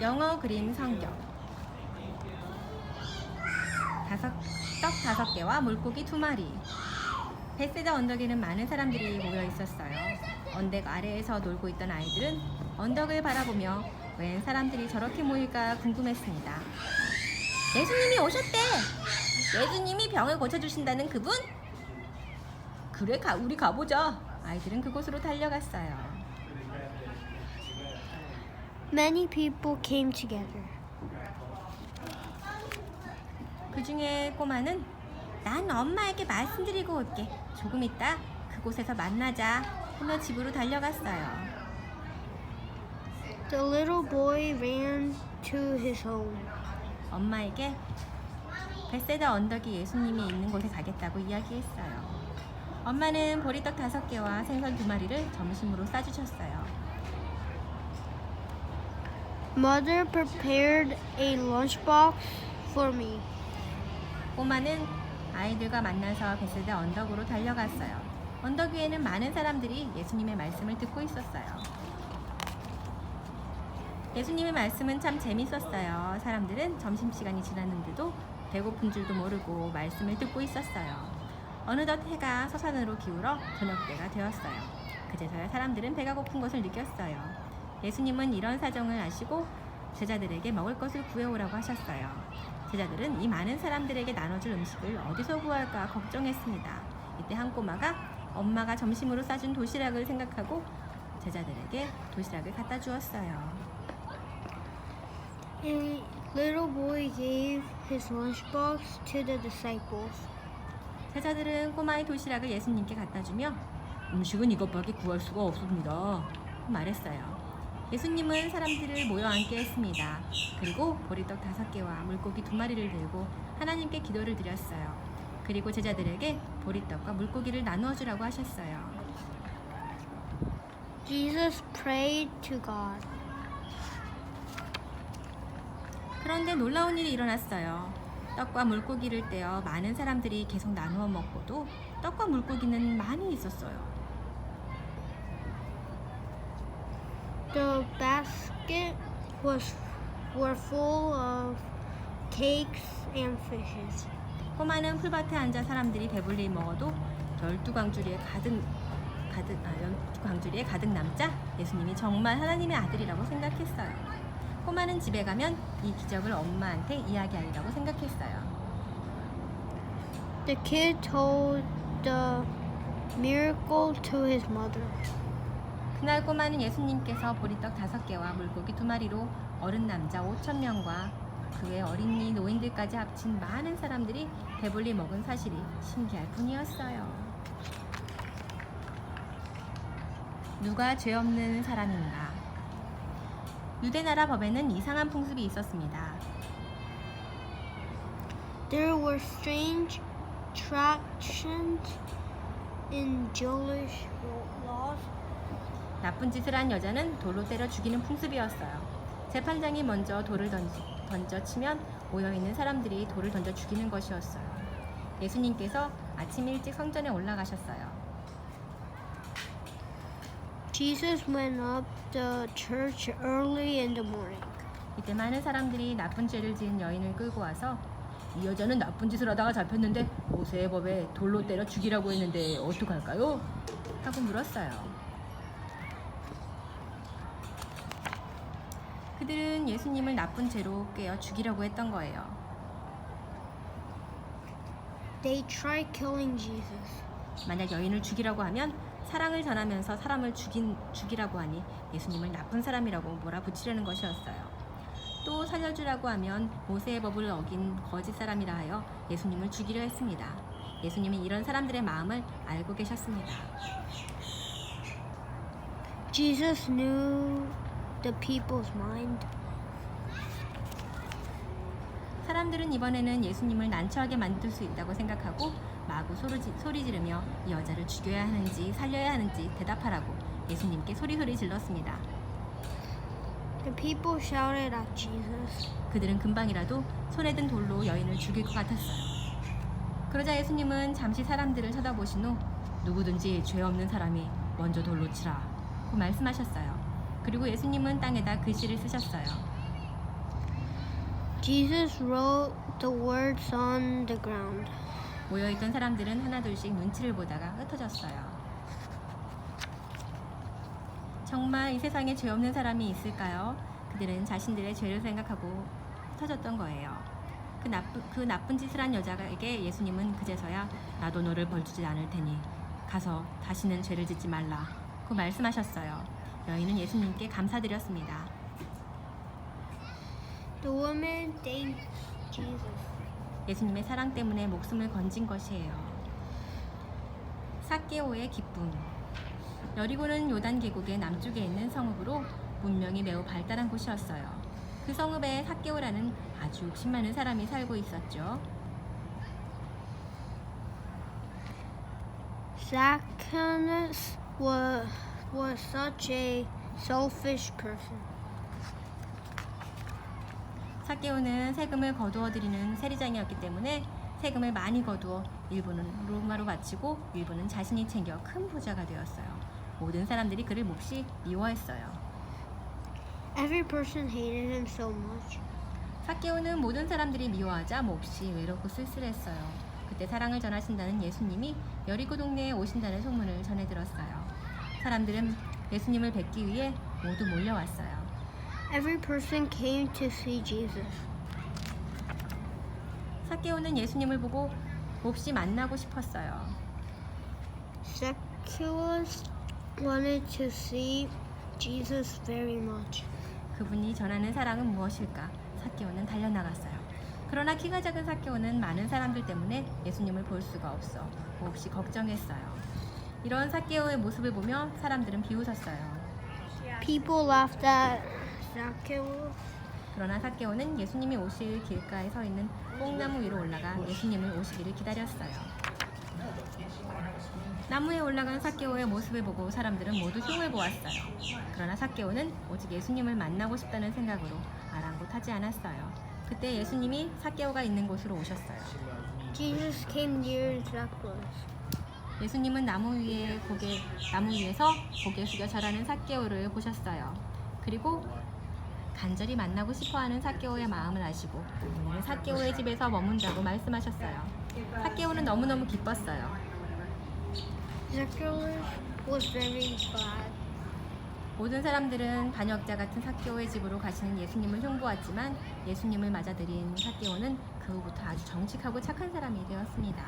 영어 그림 성경. 떡 5개와 물고기 2마리. 베세다 언덕에는 많은 사람들이 모여 있었어요. 언덕 아래에서 놀고 있던 아이들은 언덕을 바라보며 웬 사람들이 저렇게 모일까 궁금했습니다. 예수님이 오셨대! 예수님이 병을 고쳐주신다는 그분? 그래, 우리 가보자. 아이들은 그곳으로 달려갔어요. Many people came together. 그 중에 꼬마는 난 엄마에게 말씀드리고 올게. 조금 있다 그곳에서 만나자 하며 집으로 달려갔어요. The little boy ran to his home. 엄마에게 베세다 언덕이 예수님이 있는 곳에 가겠다고 이야기했어요. 엄마는 보리떡 5개와 생선 2마리를 점심으로 싸주셨어요. Mother prepared a lunchbox for me. 꼬마는 아이들과 만나서 베세다 언덕으로 달려갔어요. 언덕 위에는 많은 사람들이 예수님의 말씀을 듣고 있었어요. 예수님의 말씀은 참 재밌었어요. 사람들은 점심시간이 지났는데도 배고픈 줄도 모르고 말씀을 듣고 있었어요. 어느덧 해가 서산으로 기울어 저녁때가 되었어요. 그제서야 사람들은 배가 고픈 것을 느꼈어요. 예수님은 이런 사정을 아시고 제자들에게 먹을 것을 구해오라고 하셨어요. 제자들은 이 많은 사람들에게 나눠줄 음식을 어디서 구할까 걱정했습니다. 이때 한 꼬마가 엄마가 점심으로 싸준 도시락을 생각하고 제자들에게 도시락을 갖다 주었어요. A little boy gave his lunchbox to the disciples. 제자들은 꼬마의 도시락을 예수님께 갖다 주며 음식은 이것밖에 구할 수가 없습니다 말했어요. 예수님은 사람들을 모여 앉게 했습니다. 그리고 보리떡 5개와 물고기 2마리를 들고 하나님께 기도를 드렸어요. 그리고 제자들에게 보리떡과 물고기를 나누어 주라고 하셨어요. Jesus prayed to God. 그런데 놀라운 일이 일어났어요. 떡과 물고기를 떼어 많은 사람들이 계속 나누어 먹고도 떡과 물고기는 많이 있었어요. The basket were full of cakes and fishes. 꼬마는 풀밭에 앉아 사람들이 배불리 먹어도 12광주리에 가득 남자 예수님이 정말 하나님의 아들이라고 생각했어요. 꼬마는 집에 가면 이 기적을 엄마한테 이야기하리라고 생각했어요. The kid told the miracle to his mother. 그날 꼬마는 예수님께서 보리떡 5개와 물고기 2마리로 어른 남자 5,000명과 그 외 어린이 노인들까지 합친 많은 사람들이 배불리 먹은 사실이 신기할 뿐이었어요. 누가 죄 없는 사람인가? 유대나라 법에는 이상한 풍습이 있었습니다. There were strange traditions in Jewish laws. 나쁜 짓을 한 여자는 돌로 때려 죽이는 풍습이었어요. 재판장이 먼저 돌을 던져 치면 모여있는 사람들이 돌을 던져 죽이는 것이었어요. 예수님께서 아침 일찍 성전에 올라가셨어요. Jesus went up the church early in the morning. 이때 많은 사람들이 나쁜 죄를 지은 여인을 끌고 와서 이 여자는 나쁜 짓을 하다가 잡혔는데 모세의 법에 돌로 때려 죽이라고 했는데 어떡할까요? 하고 물었어요. 그들은 예수님을 나쁜 죄로 깨어 죽이려고 했던 거예요. They tried killing Jesus. 만약 여인을 죽이라고 하면 사랑을 전하면서 사람을 죽이라고 하니 예수님을 나쁜 사람이라고 몰아붙이려는 것이었어요. 또 살려주라고 하면 모세의 법을 어긴 거짓 사람이라 하여 예수님을 죽이려 했습니다. 예수님은 이런 사람들의 마음을 알고 계셨습니다. Jesus knew the people's mind. 사람들은 이번에는 예수님을 난처하게 만들 수 있다고 생각하고 마구 소리 지르며 이 여자를 죽여야 하는지 살려야 하는지 대답하라고 예수님께 소리 질렀습니다. The people shouted at Jesus. 그들은 금방이라도 손에 든 돌로 여인을 죽일 것 같았어요. 그러자 예수님은 잠시 사람들을 쳐다보신 후 누구든지 죄 없는 사람이 먼저 돌로 치라 고 말씀하셨어요. 그리고 예수님은 땅에다 글씨를 쓰셨어요. Jesus wrote the words on the ground. 모여있던 사람들은 하나둘씩 눈치를 보다가 흩어졌어요. 정말 이 세상에 죄 없는 사람이 있을까요? 그들은 자신들의 죄를 생각하고 흩어졌던 거예요. 그 나쁜 짓을 한 여자에게 예수님은 그제서야 나도 너를 벌주지 않을 테니 가서 다시는 죄를 짓지 말라고 말씀하셨어요. 여인은 예수님께 감사드렸습니다. The woman thanked Jesus. 예수님의 사랑 때문에 목숨을 건진 것이에요. 삭개오의 기쁨. 여리고는 요단 계곡의 남쪽에 있는 성읍으로 문명이 매우 발달한 곳이었어요. 그 성읍에 삭개오라는 아주 욕심 많은 사람이 살고 있었죠. Zacchaeus was such a selfish person. 삭개오는 세금을 거두어 드리는 세리장이었기 때문에 세금을 많이 거두어 일부는 로마로 바치고 일부는 자신이 챙겨 큰 부자가 되었어요. 모든 사람들이 그를 몹시 미워했어요. Every person hated him so much. 삭개오는 모든 사람들이 미워하자 몹시 외롭고 쓸쓸했어요. 그때 사랑을 전하신다는 예수님이 여리고 동네에 오신다는 소문을 전해 들었어요. 사람들은 예수님을 뵙기 위해 모두 몰려왔어요. Every person came to see Jesus. 삭개오는 예수님을 보고 몹시 만나고 싶었어요. Zacchaeus wanted to see Jesus very much. 그분이 전하는 사랑은 무엇일까? 삭개오는 달려나갔어요. 그러나 키가 작은 삭개오는 많은 사람들 때문에 예수님을 볼 수가 없어 몹시 걱정했어요. 이런 삭개오의 모습을 보며 사람들은 비웃었어요. People laughed at Zacchaeus. 그러나 삭개오는 예수님이 오실 길가에 서 있는 뽕나무 위로 올라가 예수님을 오시기를 기다렸어요. 나무에 올라간 삭개오의 모습을 보고 사람들은 모두 흉을 보았어요. 그러나 삭개오는 오직 예수님을 만나고 싶다는 생각으로 아랑곳하지 않았어요. 그때 예수님이 삭개오가 있는 곳으로 오셨어요. Jesus came near Zacchaeus. 예수님은 나무 위에서 고개 숙여 절하는 삭개오를 보셨어요. 그리고 간절히 만나고 싶어하는 삭개오의 마음을 아시고 오늘은 삭개오의 집에서 머문다고 말씀하셨어요. 삭개오는 너무너무 기뻤어요. Zacchaeus was very glad. 모든 사람들은 반역자 같은 삭개오의 집으로 가시는 예수님을 흉보았지만 예수님을 맞아들인 삭개오는 그 후부터 아주 정직하고 착한 사람이 되었습니다.